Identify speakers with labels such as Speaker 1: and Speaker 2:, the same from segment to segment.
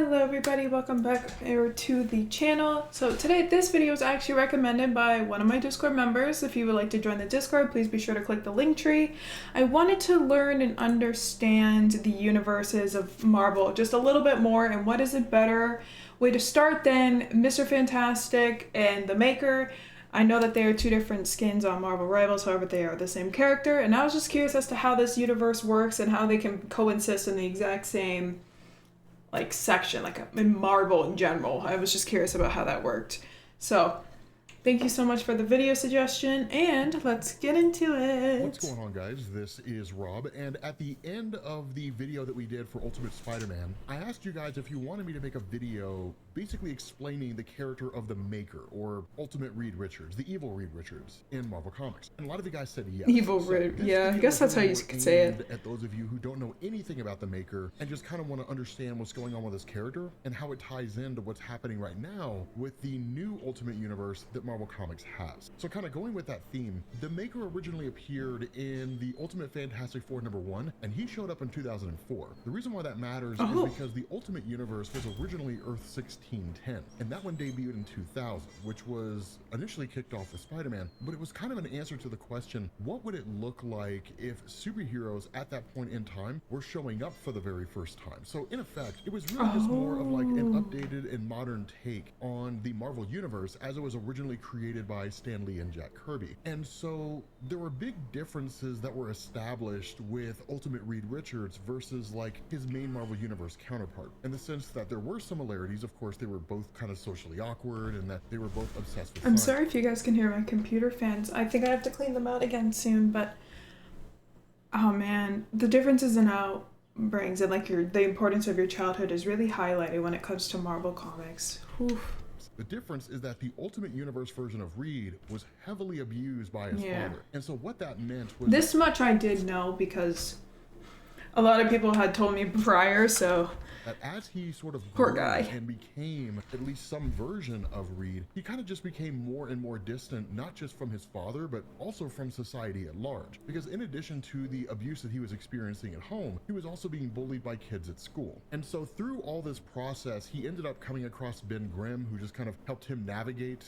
Speaker 1: Hello everybody, welcome back here to the channel. So today this video is actually recommended by one of my Discord members. If you would like to join the Discord, please be sure to click the link tree. I wanted to learn and understand the universes of Marvel just a little bit more, and what is a better way to start than Mr. Fantastic and the Maker. I know that they are two different skins on Marvel Rivals, however they are the same character, and I was just curious as to how this universe works and how they can coexist in the exact same section, in Marvel in general. I was just curious about how that worked. So thank you so much for the video suggestion, and let's get into it.
Speaker 2: What's going on, guys? This is Rob, and at the end of the video that we did for Ultimate Spider-Man, I asked you guys if you wanted me to make a video basically explaining the character of the Maker, or Ultimate Reed Richards, the evil Reed Richards in Marvel Comics. And a lot of you guys said yes.
Speaker 1: Evil Reed, yeah, I guess that's how you could say it.
Speaker 2: At those of you who don't know anything about the Maker and just kind of want to understand what's going on with this character and how it ties into what's happening right now with the new Ultimate Universe that Marvel Comics has. So kind of going with that theme, the Maker originally appeared in the Ultimate Fantastic Four #1, and he showed up in 2004. The reason why that matters is because the Ultimate Universe was originally Earth 1610, and that one debuted in 2000, which was initially kicked off with Spider-Man, but it was kind of an answer to the question, what would it look like if superheroes at that point in time were showing up for the very first time? So in effect, it was really just more of like an updated and modern take on the Marvel Universe as it was originally created by Stan Lee and Jack Kirby. And so there were big differences that were established with Ultimate Reed Richards versus like his main Marvel Universe counterpart, in the sense that there were similarities. Of course, they were both kind of socially awkward and that they were both obsessed with
Speaker 1: I'm
Speaker 2: science.
Speaker 1: sorry if you guys can hear my computer fans. I think I have to clean them out again soon, but oh man, the differences in outbrings and the importance of your childhood is really highlighted when it comes to Marvel Comics. Oof.
Speaker 2: The difference is that the Ultimate Universe version of Reed was heavily abused by his father. And so what that meant was...
Speaker 1: This much I did know because a lot of people had told me prior, so...
Speaker 2: that as he sort of
Speaker 1: Poor
Speaker 2: grew
Speaker 1: guy.
Speaker 2: and became at least some version of Reed, he kind of just became more and more distant, not just from his father, but also from society at large. Because in addition to the abuse that he was experiencing at home, he was also being bullied by kids at school. And so through all this process, he ended up coming across Ben Grimm, who just kind of helped him navigate,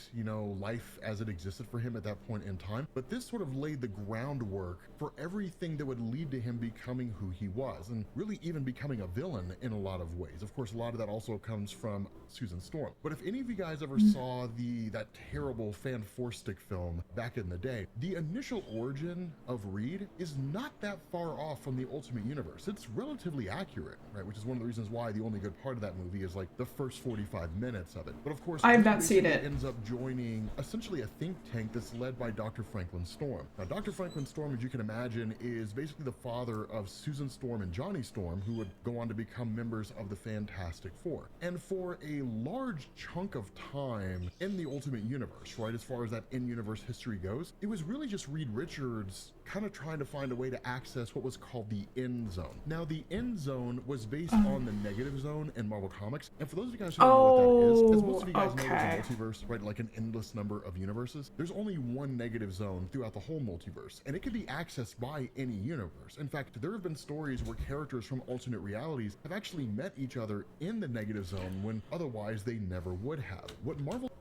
Speaker 2: life as it existed for him at that point in time. But this sort of laid the groundwork for everything that would lead to him becoming who he was, and really even becoming a villain in a lot of ways. Of course, a lot of that also comes from Susan Storm. But if any of you guys ever saw that terrible Fan Four Stick film back in the day, the initial origin of Reed is not that far off from the Ultimate Universe. It's relatively accurate, right? Which is one of the reasons why the only good part of that movie is like the first 45 minutes of it. But of course,
Speaker 1: I've not seen it.
Speaker 2: Ends up joining essentially a think tank that's led by Dr. Franklin Storm. Now, Dr. Franklin Storm, as you can imagine, is basically the father of Susan Storm and Johnny Storm, who would go on to become members of the Fantastic Four. And for a large chunk of time in the Ultimate Universe, right, as far as that in-universe history goes, it was really just Reed Richards kind of trying to find a way to access what was called the End Zone. Now, the End Zone was based on the Negative Zone in Marvel Comics, and for those of you guys who don't know what that is, as most of you guys know, there's a multiverse, right, like an endless number of universes. There's only one negative zone throughout the whole multiverse, and it can be accessed by any universe. In fact, there have been stories where characters from alternate realities have actually met each other in the Negative Zone when otherwise they never would have. What Marvel...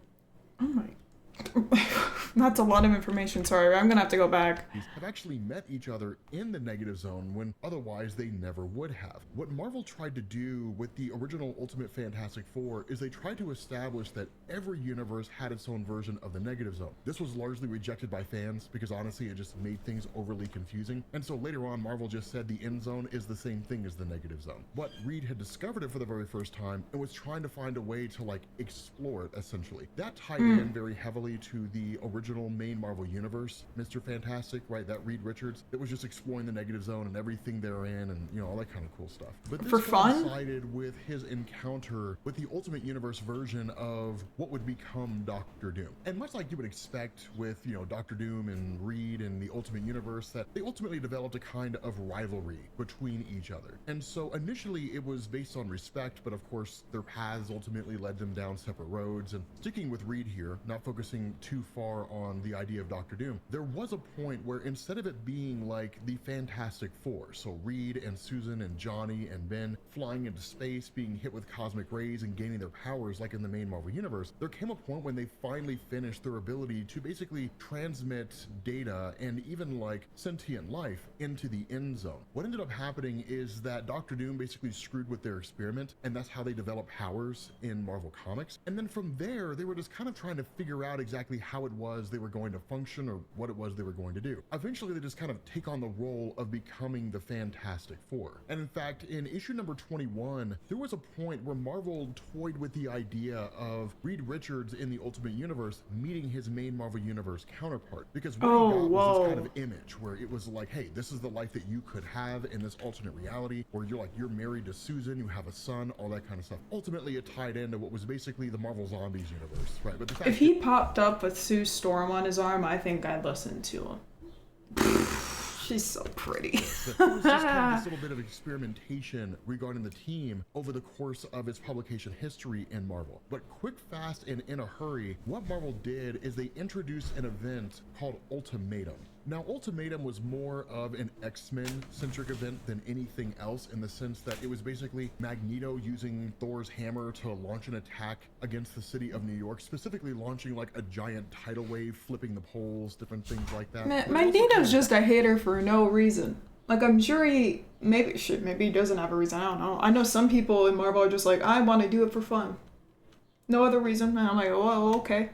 Speaker 1: Oh my... That's a lot of information, sorry, I'm gonna have to go back.
Speaker 2: Have actually met each other in the Negative Zone when otherwise they never would have. What Marvel tried to do with the original Ultimate Fantastic Four is they tried to establish that every universe had its own version of the Negative Zone. This was largely rejected by fans because honestly it just made things overly confusing, and so later on Marvel just said the End Zone is the same thing as the Negative Zone. But Reed had discovered it for the very first time and was trying to find a way to explore it essentially. That tied in very heavily to the original main Marvel Universe, Mr. Fantastic, right, that Reed Richards, that was just exploring the Negative Zone and everything therein and all that kind of cool stuff. But this
Speaker 1: for fun,
Speaker 2: coincided with his encounter with the Ultimate Universe version of what would become Doctor Doom. And much like you would expect with, Doctor Doom and Reed and the Ultimate Universe, that they ultimately developed a kind of rivalry between each other. And so initially it was based on respect, but of course their paths ultimately led them down separate roads. And sticking with Reed here, not focusing too far on the idea of Doctor Doom, there was a point where instead of it being like the Fantastic Four, so Reed and Susan and Johnny and Ben flying into space, being hit with cosmic rays and gaining their powers like in the main Marvel universe, there came a point when they finally finished their ability to basically transmit data and even like sentient life into the end zone. What ended up happening is that Doctor Doom basically screwed with their experiment, and that's how they develop powers in Marvel Comics. And then from there, they were just kind of trying to figure out exactly how it was they were going to function or what it was they were going to do. Eventually, they just kind of take on the role of becoming the Fantastic Four. And in fact, in issue number 21, there was a point where Marvel toyed with the idea of Reed Richards in the Ultimate Universe meeting his main Marvel Universe counterpart, because what he got was this kind of image where it was like, hey, this is the life that you could have in this alternate reality where you're married to Susan, you have a son, all that kind of stuff. Ultimately, it tied into what was basically the Marvel Zombies universe, right? But the fact
Speaker 1: if he popped up with Sue Storm on his arm, I think I'd listen to him. She's so pretty.
Speaker 2: It was just kind of this little bit of experimentation regarding the team over the course of its publication history in Marvel. But quick, fast, and in a hurry, what Marvel did is they introduced an event called Ultimatum. Now, Ultimatum was more of an X-Men centric event than anything else, in the sense that it was basically Magneto using Thor's hammer to launch an attack against the city of New York, specifically launching like a giant tidal wave, flipping the poles, different things like that.
Speaker 1: Magneto's just a hater for no reason. Like, I'm sure maybe he doesn't have a reason, I don't know. I know some people in Marvel are just like, I want to do it for fun. No other reason. And I'm like, oh, okay.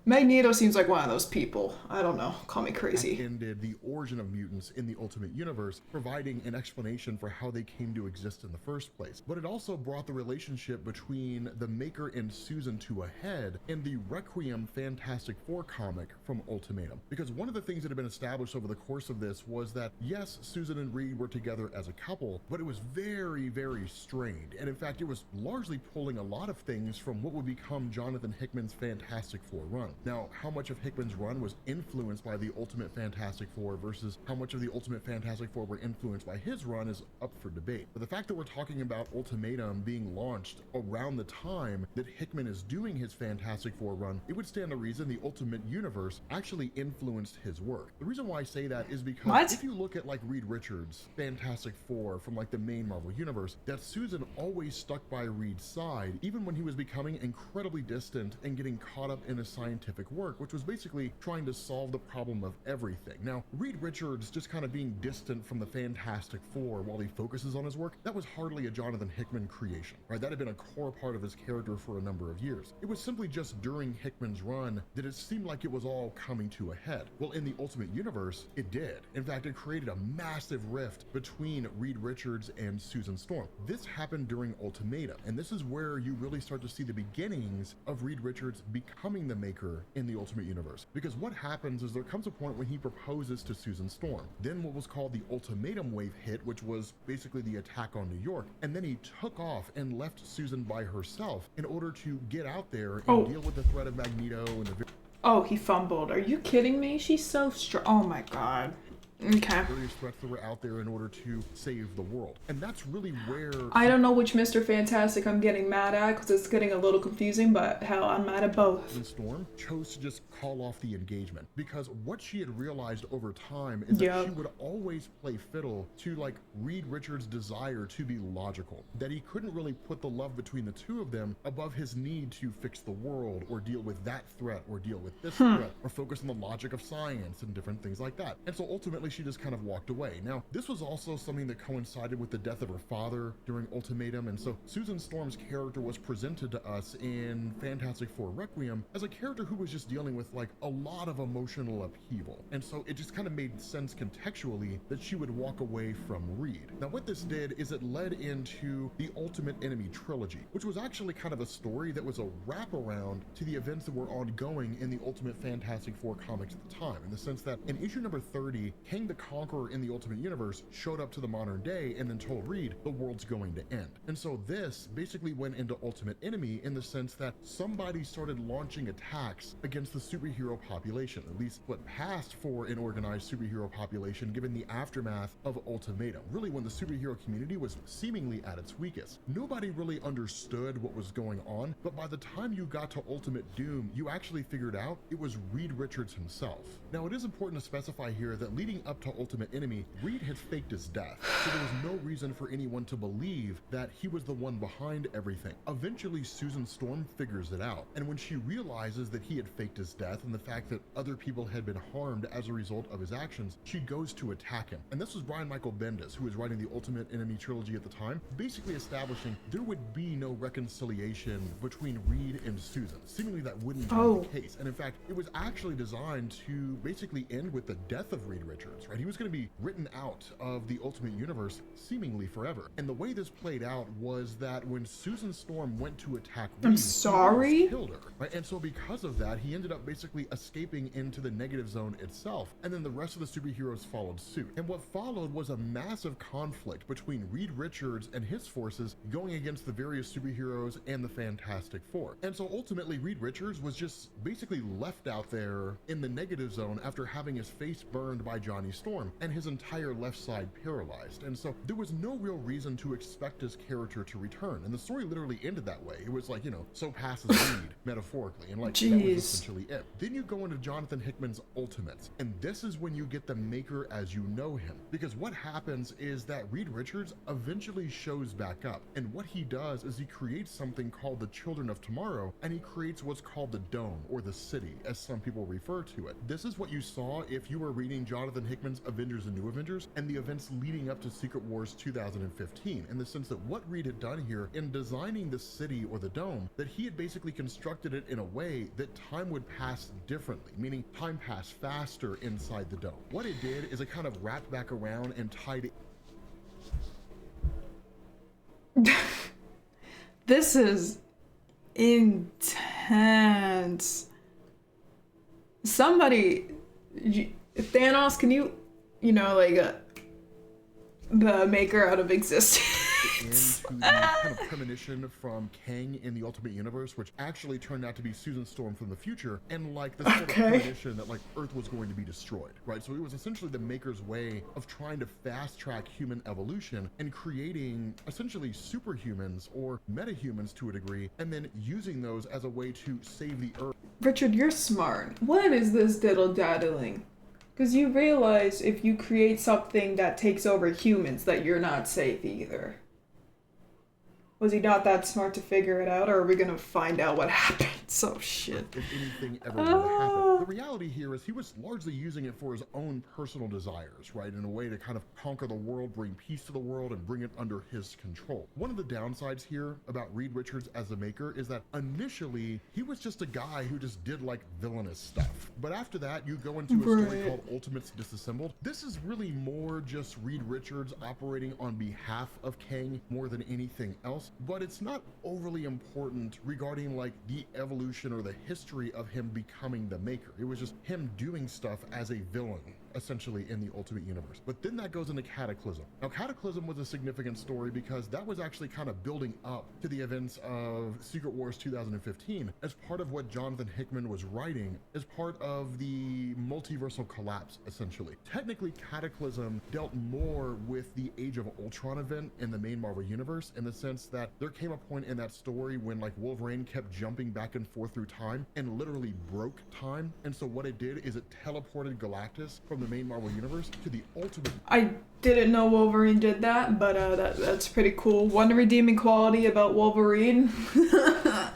Speaker 1: Magneto seems like one of those people. I don't know. Call me crazy.
Speaker 2: That ended the origin of mutants in the Ultimate Universe, providing an explanation for how they came to exist in the first place. But it also brought the relationship between the Maker and Susan to a head in the Requiem Fantastic Four comic from Ultimatum. Because one of the things that had been established over the course of this was that, yes, Susan and Reed were together as a couple, but it was very, very strained. And in fact, it was largely pulling a lot of things from what would become Jonathan Hickman's Fantastic Four run. Now, how much of Hickman's run was influenced by the Ultimate Fantastic Four versus how much of the Ultimate Fantastic Four were influenced by his run is up for debate. But the fact that we're talking about Ultimatum being launched around the time that Hickman is doing his Fantastic Four run, it would stand to reason the Ultimate Universe actually influenced his work. The reason why I say that is because if you look at like Reed Richards' Fantastic Four from like the main Marvel Universe, that Susan always stuck by Reed's side, even when he was becoming incredibly distant and getting caught up in a scientific work, which was basically trying to solve the problem of everything. Now, Reed Richards just kind of being distant from the Fantastic Four while he focuses on his work, that was hardly a Jonathan Hickman creation, right? That had been a core part of his character for a number of years. It was simply just during Hickman's run that it seemed like it was all coming to a head. Well, in the Ultimate Universe, it did. In fact, it created a massive rift between Reed Richards and Susan Storm. This happened during Ultimatum, and this is where you really start to see the beginnings of Reed Richards becoming the Maker in the Ultimate Universe. Because what happens is there comes a point when he proposes to Susan Storm. Then what was called the Ultimatum wave hit, which was basically the attack on New York. And then he took off and left Susan by herself in order to get out there and deal with the threat of Magneto and the...
Speaker 1: Oh, he fumbled. Are you kidding me? She's so strong. Oh my god. Okay.
Speaker 2: Various threats that were out there in order to save the world. And that's really where...
Speaker 1: I don't know which Mr. Fantastic I'm getting mad at because it's getting a little confusing, but hell, I'm mad at both.
Speaker 2: And Storm chose to just call off the engagement because what she had realized over time is that she would always play fiddle to like Reed Richards' desire to be logical. That he couldn't really put the love between the two of them above his need to fix the world or deal with that threat or deal with this threat or focus on the logic of science and different things like that. And so ultimately she just kind of walked away. Now, this was also something that coincided with the death of her father during Ultimatum, and so Susan Storm's character was presented to us in Fantastic Four Requiem as a character who was just dealing with like a lot of emotional upheaval. And so it just kind of made sense contextually that she would walk away from Reed. Now, what this did is it led into the Ultimate Enemy trilogy, which was actually kind of a story that was a wraparound to the events that were ongoing in the Ultimate Fantastic Four comics at the time, in the sense that in issue number 30, Kang Kang the Conqueror in the Ultimate Universe showed up to the modern day and then told Reed the world's going to end. And so this basically went into Ultimate Enemy in the sense that somebody started launching attacks against the superhero population, at least what passed for an organized superhero population given the aftermath of Ultimatum, really when the superhero community was seemingly at its weakest. Nobody really understood what was going on, but by the time you got to Ultimate Doom, you actually figured out it was Reed Richards himself. Now it is important to specify here that leading up to Ultimate Enemy, Reed had faked his death, so there was no reason for anyone to believe that he was the one behind everything. Eventually Susan Storm figures it out, and when she realizes that he had faked his death and the fact that other people had been harmed as a result of his actions, she goes to attack him. And this was Brian Michael Bendis, who was writing the Ultimate Enemy trilogy at the time, basically establishing there would be no reconciliation between Reed and Susan. Seemingly that wouldn't be the case. And in fact, it was actually designed to basically end with the death of Reed Richards, right? He was going to be written out of the Ultimate Universe seemingly forever. And the way this played out was that when Susan Storm went to attack Reed, he killed her, right? And so because of that, he ended up basically escaping into the negative zone itself. And then the rest of the superheroes followed suit. And what followed was a massive conflict between Reed Richards and his forces going against the various superheroes and the Fantastic Four. And so ultimately Reed Richards was just basically left out there in the negative zone after having his face burned by Johnny Storm and his entire left side paralyzed. And so there was no real reason to expect his character to return. And the story literally ended that way. It was like, you know, so passes Reed metaphorically. And like, that was essentially it. Then you go into Jonathan Hickman's Ultimates. And this is when you get the Maker as you know him. Because what happens is that Reed Richards eventually shows back up. And what he does is he creates something called the Children of Tomorrow, and he creates what's called the Dome, or the City, as some people refer to it. This is what you saw if you were reading Jonathan Hickman's Avengers and New Avengers and the events leading up to Secret Wars 2015, in the sense that what Reed had done here in designing the city or the dome, that he had basically constructed it in a way that time would pass differently, meaning time passed faster inside the dome. What it did is it kind of wrapped back around and tied
Speaker 1: This is intense. Somebody, Thanos, can you know, like, the Maker out of existence?
Speaker 2: into the kind of premonition from Kang in the Ultimate Universe, which actually turned out to be Susan Storm from the future, and like this sort of premonition that like Earth was going to be destroyed, right? So it was essentially the Maker's way of trying to fast track human evolution and creating essentially superhumans or metahumans to a degree, and then using those as a way to save the Earth.
Speaker 1: Richard, you're smart. What is this diddle-daddling? Because you realize if you create something that takes over humans that you're not safe either. Was he not that smart to figure it out, or are we gonna find out what happened? So shit.
Speaker 2: If anything ever would happen. The reality here is he was largely using it for his own personal desires, right? In a way to kind of conquer the world, bring peace to the world, and bring it under his control. One of the downsides here about Reed Richards as a Maker is that initially he was just a guy who just did like villainous stuff. But after that, you go into a story called Ultimates Disassembled. This is really more just Reed Richards operating on behalf of Kang more than anything else. But it's not overly important regarding like the evolution or the history of him becoming the Maker. It was just him doing stuff as a villain, essentially, in the Ultimate Universe. But then that goes into Cataclysm. Now, Cataclysm was a significant story because that was actually kind of building up to the events of Secret Wars 2015 as part of what Jonathan Hickman was writing as part of the multiversal collapse, essentially. Technically, Cataclysm dealt more with the Age of Ultron event in the main Marvel Universe, in the sense that there came a point in that story when like Wolverine kept jumping back and forth through time and literally broke time. And so what it did is it teleported Galactus from the main Marvel Universe to the Ultimate.
Speaker 1: I didn't know Wolverine did that, but that's pretty cool. One redeeming quality about Wolverine.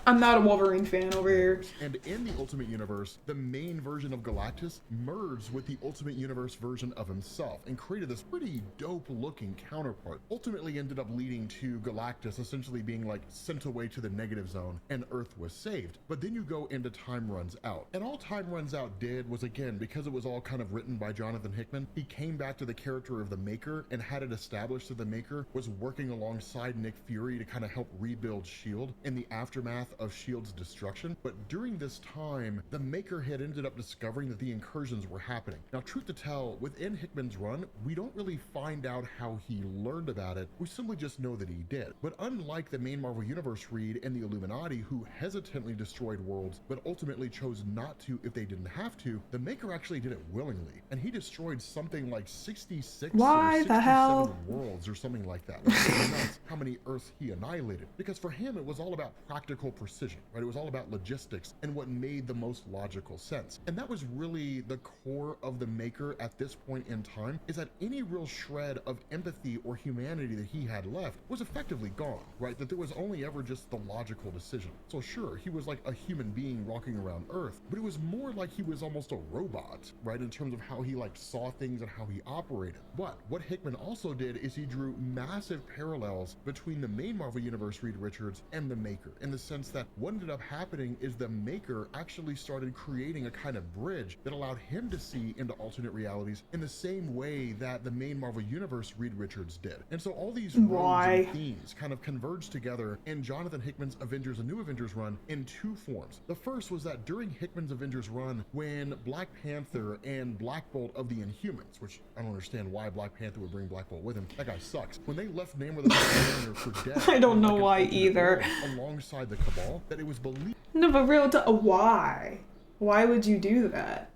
Speaker 1: I'm not a Wolverine fan over here.
Speaker 2: And in the Ultimate Universe, the main version of Galactus merged with the Ultimate Universe version of himself and created this pretty dope looking counterpart. Ultimately ended up leading to Galactus essentially being like sent away to the negative zone and Earth was saved. But then you go into Time Runs Out. And all Time Runs Out did was, again, because it was all kind of written by Jonathan Hickman, he came back to the character of the Maker and had it established that the Maker was working alongside Nick Fury to kind of help rebuild S.H.I.E.L.D. in the aftermath aftermath of S.H.I.E.L.D.'s destruction, but during this time, the Maker had ended up discovering that the incursions were happening. Now, truth to tell, within Hickman's run, we don't really find out how he learned about it, we simply just know that he did. But unlike the main Marvel Universe read and the Illuminati, who hesitantly destroyed worlds, but ultimately chose not to if they didn't have to, the Maker actually did it willingly, and he destroyed something like 66
Speaker 1: Why
Speaker 2: or
Speaker 1: the
Speaker 2: 67
Speaker 1: hell?
Speaker 2: worlds or something like that. Like, it's nuts how many Earths he annihilated. Because for him, it was all about practical precision, right? It was all about logistics and what made the most logical sense. And that was really the core of the Maker at this point in time, is that any real shred of empathy or humanity that he had left was effectively gone, right? That there was only ever just the logical decision. So sure, he was like a human being walking around Earth, but it was more like he was almost a robot, right? In terms of how he like saw things and how he operated. But what Hickman also did is he drew massive parallels between the main Marvel Universe Reed Richards and the Maker, in the sense that what ended up happening is the Maker actually started creating a kind of bridge that allowed him to see into alternate realities in the same way that the main Marvel Universe Reed Richards did. And so all these roads and themes kind of converged together in Jonathan Hickman's Avengers and New Avengers run in two forms. The first was that during Hickman's Avengers run, when Black Panther and Black Bolt of the Inhumans, which I don't understand why Black Panther would bring Black Bolt with him, that guy sucks. When they left Namor the Mariner for dead,
Speaker 1: I don't know
Speaker 2: like
Speaker 1: why
Speaker 2: an alternate
Speaker 1: either.
Speaker 2: world alongside the Cabal, that it was believed.
Speaker 1: No, but why? Why would you do that?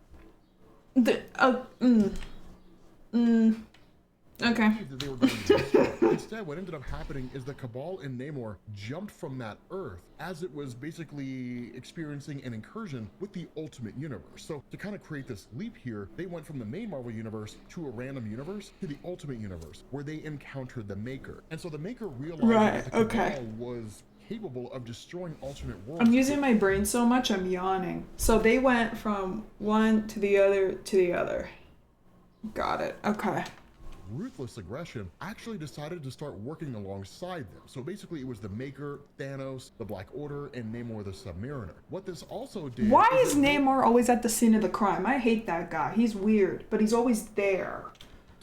Speaker 1: Okay.
Speaker 2: That they were going to destroy. Instead, what ended up happening is the Cabal and Namor jumped from that Earth as it was basically experiencing an incursion with the Ultimate Universe. So to kind of create this leap here, they went from the main Marvel Universe to a random universe to the Ultimate Universe, where they encountered the Maker. And so the Maker realized that the Cabal was capable of destroying alternate worlds.
Speaker 1: I'm using my brain so much, I'm yawning. So they went from one to the other to the other. Got it. Okay.
Speaker 2: Ruthless aggression actually decided to start working alongside them. So basically it was the Maker, Thanos, the Black Order, and Namor the Submariner. What this also did...
Speaker 1: Why is Namor always at the scene of the crime? I hate that guy. He's weird, but he's always there.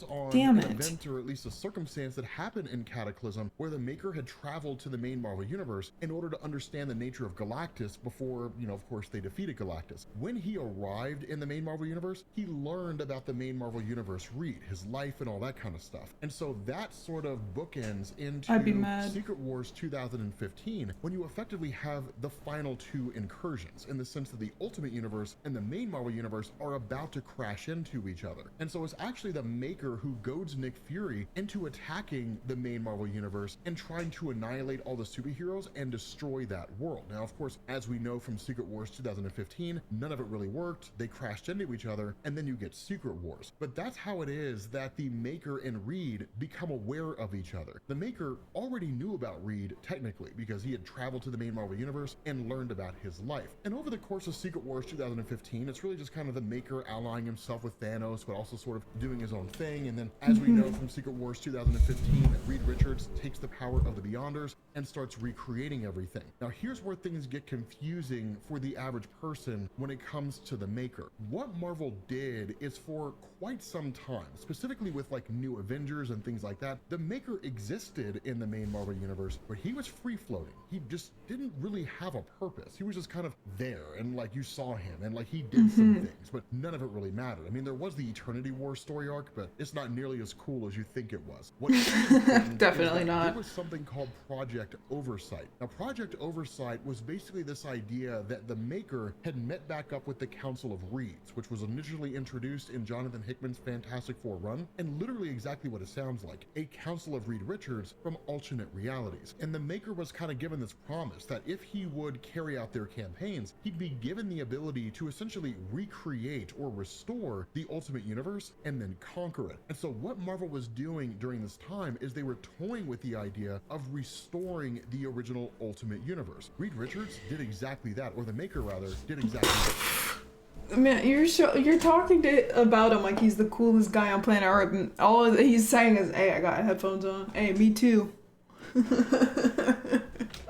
Speaker 2: On
Speaker 1: Damn
Speaker 2: an
Speaker 1: it.
Speaker 2: event or at least a circumstance that happened in Cataclysm where the Maker had traveled to the main Marvel Universe in order to understand the nature of Galactus before, of course, they defeated Galactus. When he arrived in the main Marvel Universe, he learned about the main Marvel Universe Reed, his life and all that kind of stuff. And so that sort of bookends into Secret Wars 2015, when you effectively have the final two incursions, in the sense that the Ultimate Universe and the main Marvel Universe are about to crash into each other. And so it's actually the Maker who goads Nick Fury into attacking the main Marvel Universe and trying to annihilate all the superheroes and destroy that world. Now, of course, as we know from Secret Wars 2015, none of it really worked. They crashed into each other, and then you get Secret Wars. But that's how it is that the Maker and Reed become aware of each other. The Maker already knew about Reed, technically, because he had traveled to the main Marvel Universe and learned about his life. And over the course of Secret Wars 2015, it's really just kind of the Maker allying himself with Thanos, but also sort of doing his own thing. And then, as we know from Secret Wars 2015, Reed Richards takes the power of the Beyonders and starts recreating everything. Now, here's where things get confusing for the average person when it comes to the Maker. What Marvel did is, for quite some time, specifically with like New Avengers and things like that, the Maker existed in the main Marvel Universe, but he was free-floating. He just didn't really have a purpose. He was just kind of there, and like you saw him, and like he did some things, but none of it really mattered. I mean, there was the Eternity War story arc, but it's not nearly as cool as you think it was. What
Speaker 1: Definitely not.
Speaker 2: There was something called Project Oversight. Now, Project Oversight was basically this idea that the Maker had met back up with the Council of Reeds, which was initially introduced in Jonathan Hickman's Fantastic Four run, and literally exactly what it sounds like, a Council of Reed Richards from alternate realities. And the Maker was kind of given this promise that if he would carry out their campaigns, he'd be given the ability to essentially recreate or restore the Ultimate Universe and then conquer it. And so what Marvel was doing during this time is they were toying with the idea of restoring the original Ultimate Universe. Reed Richards did exactly that, or the Maker rather, did exactly that.
Speaker 1: Man, you're talking about him like he's the coolest guy on planet Earth, and all he's saying is, "Hey, I got headphones on. Hey, me too."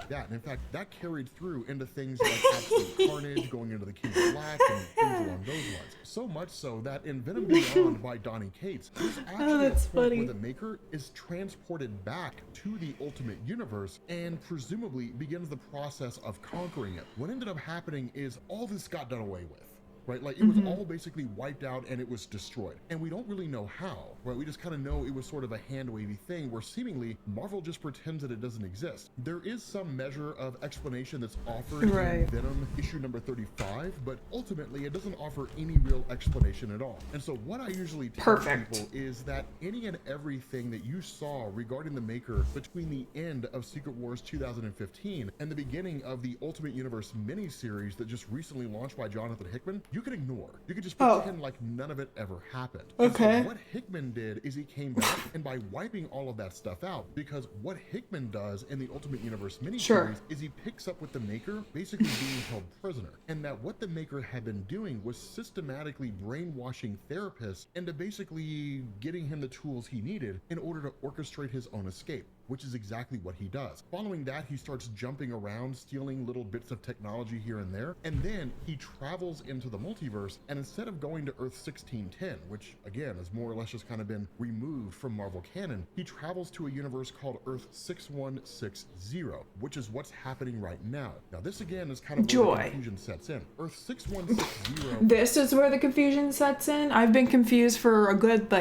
Speaker 2: like that. And in fact, that carried through into things like Absolute Carnage, going into the King of Black, and things along those lines. So much so that in Venom Beyond by Donny Cates, there's actually a point where the Maker is transported back to the Ultimate Universe and presumably begins the process of conquering it. What ended up happening is all this got done away with. Right, like it was all basically wiped out and it was destroyed, and we don't really know how. Right, we just kind of know it was sort of a hand-wavy thing where seemingly Marvel just pretends that it doesn't exist. There is some measure of explanation that's offered in Venom issue number 35, but ultimately it doesn't offer any real explanation at all. And so what I usually tell people is that any and everything that you saw regarding the Maker between the end of Secret Wars 2015 and the beginning of the Ultimate Universe miniseries that just recently launched by Jonathan Hickman, you could ignore. You could just pretend like none of it ever happened. Okay. So what Hickman did is he came back and by wiping all of that stuff out, because what Hickman does in the Ultimate Universe miniseries is he picks up with the Maker basically being held prisoner, and that what the Maker had been doing was systematically brainwashing therapists into basically getting him the tools he needed in order to orchestrate his own escape, which is exactly what he does. Following that, he starts jumping around, stealing little bits of technology here and there, and then he travels into the multiverse, and instead of going to Earth 1610, which again has more or less just kind of been removed from Marvel canon, he travels to a universe called Earth 6160, which is what's happening right now. Now this again is kind of where the confusion sets in. Earth 6160...
Speaker 1: This is where the confusion sets in? I've been confused for a good,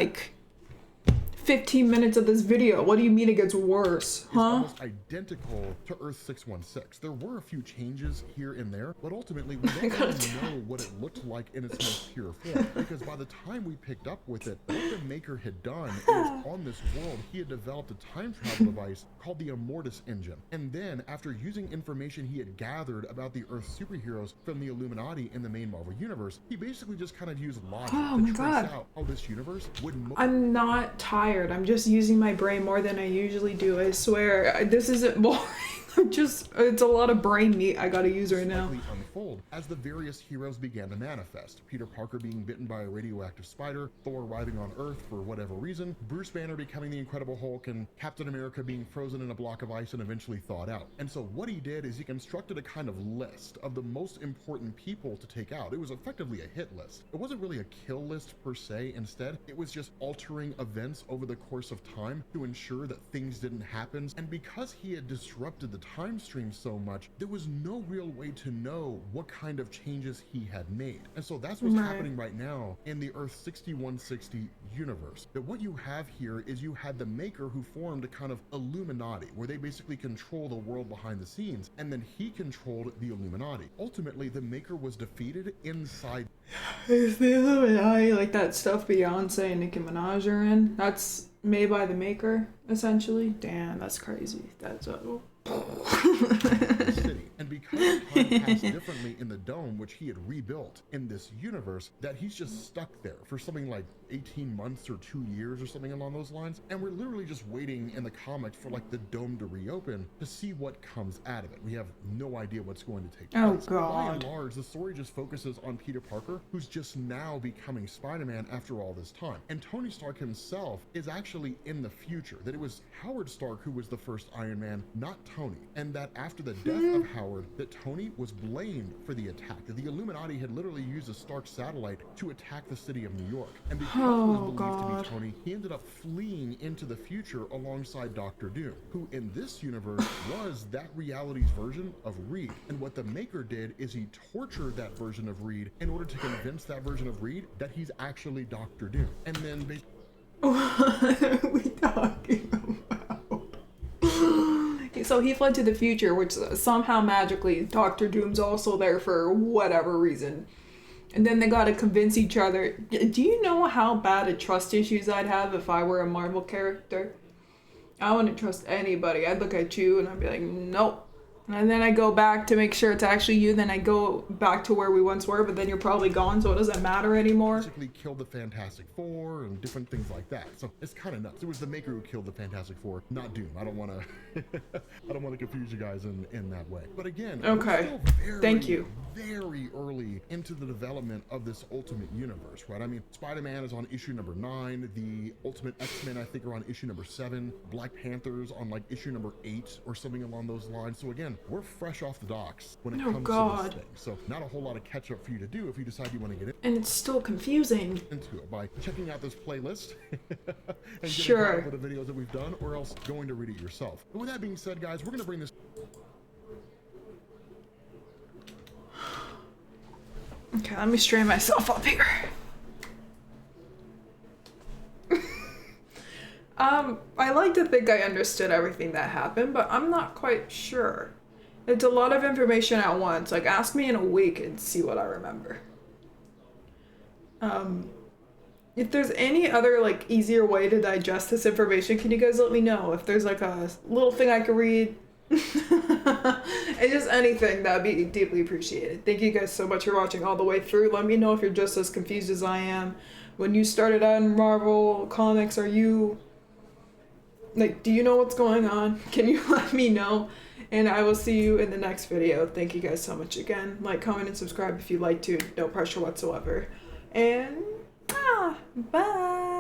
Speaker 1: 15 minutes of this video. What do you mean it gets worse?
Speaker 2: It's almost identical to Earth 616. There were a few changes here and there, but ultimately we don't really know what it looked like in its most pure form, because by the time we picked up with it, what the Maker had done is on this world, he had developed a time travel device called the Immortus Engine. And then after using information he had gathered about the Earth superheroes from the Illuminati in the main Marvel universe, he basically just kind of used logic to trace out how this universe would...
Speaker 1: I'm not tired. I'm just using my brain more than I usually do. I swear, this isn't boring. It's a lot of brain meat I gotta use right now.
Speaker 2: Unfold as the various heroes began to manifest. Peter Parker being bitten by a radioactive spider, Thor arriving on Earth for whatever reason, Bruce Banner becoming the Incredible Hulk, and Captain America being frozen in a block of ice and eventually thawed out. And so what he did is he constructed a kind of list of the most important people to take out. It was effectively a hit list. It wasn't really a kill list per se. Instead, it was just altering events over the course of time to ensure that things didn't happen. And because he had disrupted the time stream so much, there was no real way to know what kind of changes he had made. And so that's what's happening right now in the Earth 6160 universe. That what you have here is you had the Maker who formed a kind of Illuminati, where they basically control the world behind the scenes, and then he controlled the Illuminati. Ultimately, the Maker was defeated inside.
Speaker 1: Is the Illuminati like that stuff Beyonce and Nicki Minaj are in? That's made by the Maker, essentially? Damn, that's crazy. That's
Speaker 2: city. And because time passed differently in the dome, which he had rebuilt in this universe, that he's just stuck there for something like 18 months or 2 years or something along those lines. And we're literally just waiting in the comics for the dome to reopen to see what comes out of it. We have no idea what's going to take place.
Speaker 1: Oh God.
Speaker 2: By and large, the story just focuses on Peter Parker, who's just now becoming Spider-Man after all this time. And Tony Stark himself is actually in the future, that it was Howard Stark who was the first Iron Man, not Tony. And that after the death of Howard, that Tony was blamed for the attack, that the Illuminati had literally used a Stark satellite to attack the city of New York. And because he was believed to be Tony, he ended up fleeing into the future alongside Dr. Doom, who in this universe was that reality's version of Reed. And what the Maker did is he tortured that version of Reed in order to convince that version of Reed that he's actually Dr. Doom. And then basically...
Speaker 1: What are we talking about? So he fled to the future, which somehow magically Dr. Doom's also there for whatever reason. And then they gotta convince each other. Do you know how bad of trust issues I'd have if I were a Marvel character? I wouldn't trust anybody. I'd look at you and I'd be like, nope. And then I go back to make sure it's actually you. Then I go back to where we once were, but then you're probably gone, so it doesn't matter anymore.
Speaker 2: Basically killed the Fantastic Four and different things like that. So it's kind of nuts. It was the Maker who killed the Fantastic Four, not Doom. I don't want to confuse you guys in that way. But again,
Speaker 1: okay. Thank you.
Speaker 2: Very early into the development of this Ultimate Universe, right? I mean, Spider-Man is on issue number 9. The Ultimate X-Men, I think, are on issue number 7. Black Panther's on issue number 8 or something along those lines. So again, again, we're fresh off the docks when it
Speaker 1: Oh,
Speaker 2: comes
Speaker 1: God.
Speaker 2: to this thing. So not a whole lot of catch up for you to do if you decide you want to get
Speaker 1: And it's still confusing.
Speaker 2: into it by checking out this playlist and getting
Speaker 1: Sure.
Speaker 2: caught up with the videos that we've done, or else going to read it yourself. But with that being said, guys, we're going to bring this.
Speaker 1: Okay, let me strain myself up here. I like to think I understood everything that happened, but I'm not quite sure. It's a lot of information at once. Like, ask me in a week and see what I remember. If there's any other, like, easier way to digest this information, can you guys let me know? If there's, like, a little thing I could read. And just anything, that'd be deeply appreciated. Thank you guys so much for watching all the way through. Let me know if you're just as confused as I am. When you started out in Marvel Comics, are you... Like, do you know what's going on? Can you let me know? And I will see you in the next video. Thank you guys so much again. Like, comment, and subscribe if you'd like to. No pressure whatsoever. And, bye!